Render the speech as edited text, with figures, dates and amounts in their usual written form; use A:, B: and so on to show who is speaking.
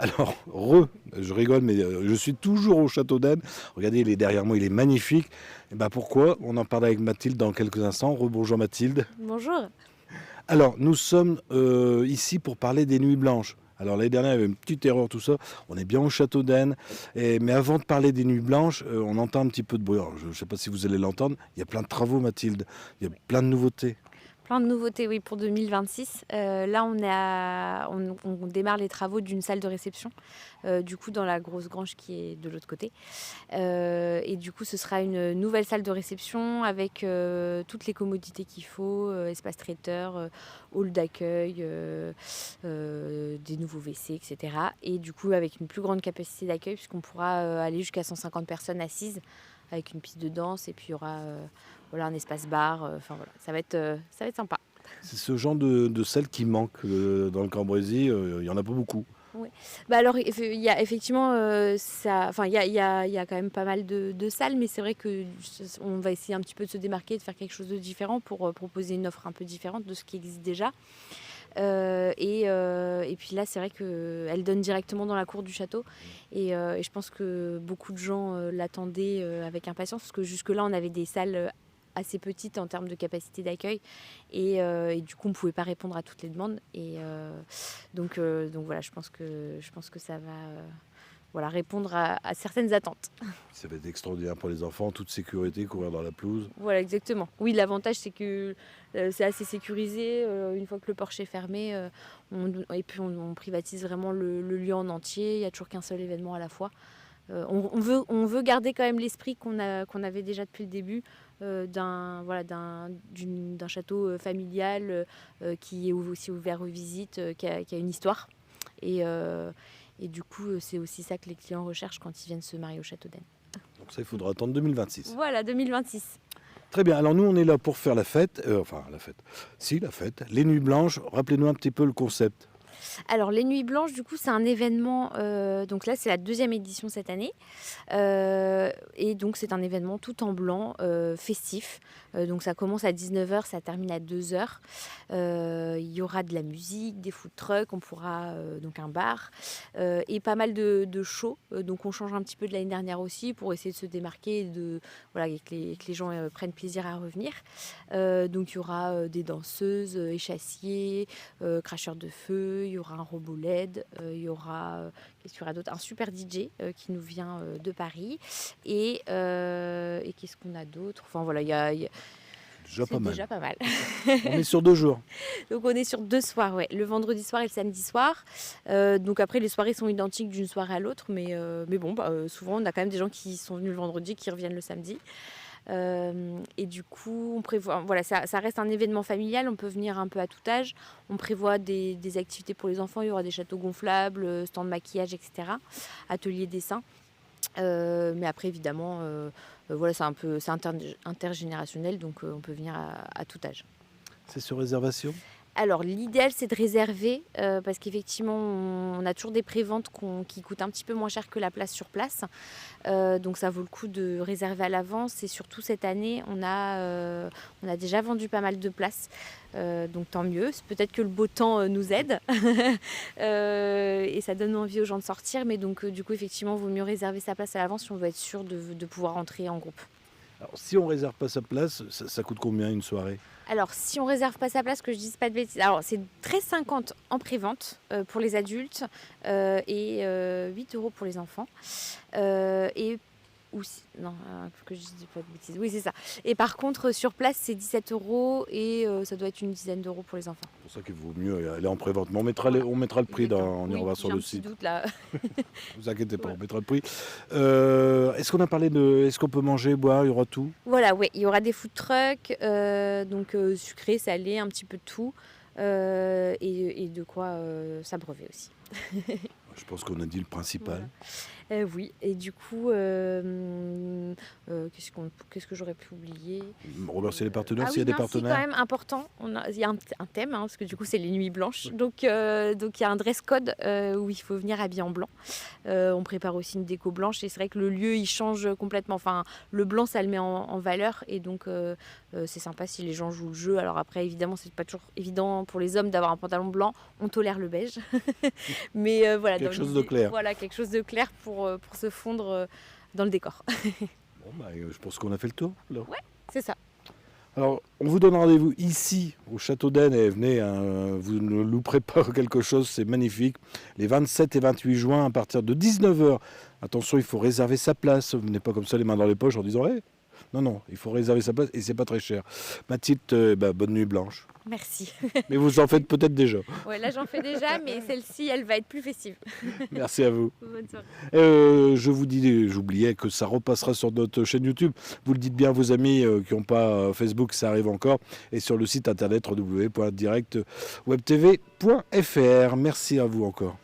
A: Alors, je rigole, mais je suis toujours au Château d'Aisne. Regardez, il est derrière moi, il est magnifique. Et ben pourquoi? On en parle avec Mathilde dans quelques instants. Rebonjour Mathilde.
B: Bonjour.
A: Alors, nous sommes ici pour parler des Nuits Blanches. Alors, l'année dernière, il y avait une petite erreur, tout ça. On est bien au Château d'Aisne. Mais avant de parler des Nuits Blanches, on entend un petit peu de bruit. Alors, je ne sais pas si vous allez l'entendre. Il y a plein de travaux, Mathilde. Il y a plein de nouveautés.
B: Plein de nouveautés, oui, pour 2026. Là, on démarre les travaux d'une salle de réception, du coup, dans la grosse grange qui est de l'autre côté. Et du coup, ce sera une nouvelle salle de réception avec toutes les commodités qu'il faut, espace traiteur, hall d'accueil, des nouveaux WC, etc. Et du coup, avec une plus grande capacité d'accueil, puisqu'on pourra aller jusqu'à 150 personnes assises, avec une piste de danse, et puis il y aura voilà, un espace bar. Enfin voilà, ça va être sympa.
A: C'est ce genre de salle qui manque dans le Cambrésis. Il n'y en a pas beaucoup.
B: Ouais. Bah alors, il y a effectivement, enfin, il y a quand même pas mal de salles, mais c'est vrai qu'on va essayer un petit peu de se démarquer, de faire quelque chose de différent pour proposer une offre un peu différente de ce qui existe déjà. Et puis là, c'est vrai qu'elle donne directement dans la cour du château. Et je pense que beaucoup de gens l'attendaient avec impatience, parce que jusque-là, on avait des salles assez petites en termes de capacité d'accueil. Et du coup, on ne pouvait pas répondre à toutes les demandes. Donc voilà, je pense que ça va voilà, répondre à certaines attentes.
A: Ça va être extraordinaire pour les enfants, toute sécurité, courir dans la pelouse.
B: Voilà, exactement. Oui, l'avantage, c'est que c'est assez sécurisé. Une fois que le porche est fermé, et puis on privatise vraiment le lieu en entier. Il n'y a toujours qu'un seul événement à la fois. On veut garder quand même l'esprit qu'on avait déjà depuis le début, d'un château familial qui est aussi ouvert aux visites, qui a une histoire. Et du coup, c'est aussi ça que les clients recherchent quand ils viennent se marier au Château d'Aisne.
A: Donc ça, il faudra attendre 2026.
B: Voilà, 2026.
A: Très bien, alors nous, on est là pour faire la fête. Enfin, la fête. Si, la fête. Les Nuits Blanches, rappelez-nous un petit peu le concept.
B: Alors, les Nuits Blanches, du coup, c'est un événement. Donc là, c'est la deuxième édition cette année. Et donc, c'est un événement tout en blanc, festif. Donc, ça commence à 19h, ça termine à 2h. Il y aura de la musique, des food trucks, on pourra. Donc, un bar. Et pas mal de shows. Donc, on change un petit peu de l'année dernière aussi pour essayer de se démarquer voilà, et que les gens prennent plaisir à revenir. Donc, il y aura des danseuses, échassiers, cracheurs de feu. Il y aura un robot LED, il y aura qu'est-ce qu'il y aura d'autre, un super DJ qui nous vient de Paris, et qu'est-ce qu'on a d'autre, enfin voilà,
A: Déjà pas
B: c'est
A: mal.
B: déjà pas mal.
A: On est sur 2 jours.
B: Donc on est sur 2 soirs, ouais, le vendredi soir et le samedi soir. Donc après, les soirées sont identiques d'une soirée à l'autre, mais bon, souvent on a quand même des gens qui sont venus le vendredi qui reviennent le samedi. Et du coup, on prévoit, voilà, ça reste un événement familial, on peut venir un peu à tout âge. On prévoit des activités pour les enfants, il y aura des châteaux gonflables, stands de maquillage, etc. Ateliers dessin. Mais après, évidemment, voilà, c'est intergénérationnel, donc on peut venir à tout âge.
A: C'est sur réservation?
B: Alors, l'idéal, c'est de réserver, parce qu'effectivement, on a toujours des préventes qui coûtent un petit peu moins cher que la place sur place. Donc, ça vaut le coup de réserver à l'avance. Et surtout, cette année, on a déjà vendu pas mal de places. Donc, tant mieux. C'est peut-être que le beau temps nous aide. Et ça donne envie aux gens de sortir. Mais donc, du coup, effectivement, il vaut mieux réserver sa place à l'avance si on veut être sûr de pouvoir entrer en groupe.
A: Alors, si on réserve pas sa place, ça coûte combien une soirée?
B: Alors, si on réserve pas sa place, que je dise pas de bêtises. Alors, c'est 13,50 en prévente pour les adultes, et 8 € pour les enfants. Et non, que je dise pas de bêtises. Oui, c'est ça. Et par contre, sur place, c'est 17 € et ça doit être une dizaine d'euros pour les enfants.
A: C'est pour ça qu'il vaut mieux aller en prévente. Mais on mettra le prix, on y revoit sur le site.
B: J'ai un petit doute là.
A: Ne vous inquiétez pas,
B: Voilà.
A: on mettra le prix. Est-ce qu'on a parlé est-ce qu'on peut manger, boire, il y aura tout?
B: Voilà, ouais, il y aura des food trucks, donc sucré, salé, un petit peu de tout, et de quoi s'abreuver aussi.
A: Je pense qu'on a dit le principal.
B: Voilà. Oui, et du coup, qu'est-ce que j'aurais pu oublier?
A: Remercier les partenaires
B: Ah
A: s'il y
B: oui,
A: a des
B: non, si, quand
A: partenaires.
B: même, important. Il y a un thème, hein, parce que du coup, c'est les nuits blanches. Donc il y a un dress code où il faut venir habillé en blanc. On prépare aussi une déco blanche et c'est vrai que le lieu, il change complètement. Enfin, le blanc, ça le met en valeur et donc c'est sympa si les gens jouent le jeu. Alors après, évidemment, c'est pas toujours évident pour les hommes d'avoir un pantalon blanc. On tolère le beige. Mais voilà, dans
A: Quelque chose de
B: l'idée,
A: clair.
B: voilà, quelque chose de clair pour se fondre dans le décor.
A: Bon, je pense qu'on a fait le tour. Là.
B: Ouais, c'est ça.
A: Alors, on vous donne rendez-vous ici, au Château d'Aisne, et venez, hein, vous ne louperez pas quelque chose, c'est magnifique. Les 27 et 28 juin, à partir de 19h. Attention, il faut réserver sa place. Vous venez pas comme ça les mains dans les poches en disant hey. Non, non, il faut réserver sa place et c'est pas très cher. Mathilde, bonne nuit blanche.
B: Merci.
A: Mais vous en faites peut-être déjà.
B: Ouais, là j'en fais déjà, mais celle-ci, elle va être plus festive.
A: Merci à vous.
B: Bonne soirée.
A: Je vous dis, j'oubliais que ça repassera sur notre chaîne YouTube. Vous le dites bien à vos amis qui n'ont pas Facebook, ça arrive encore. Et sur le site internet www.directwebtv.fr. Merci à vous encore.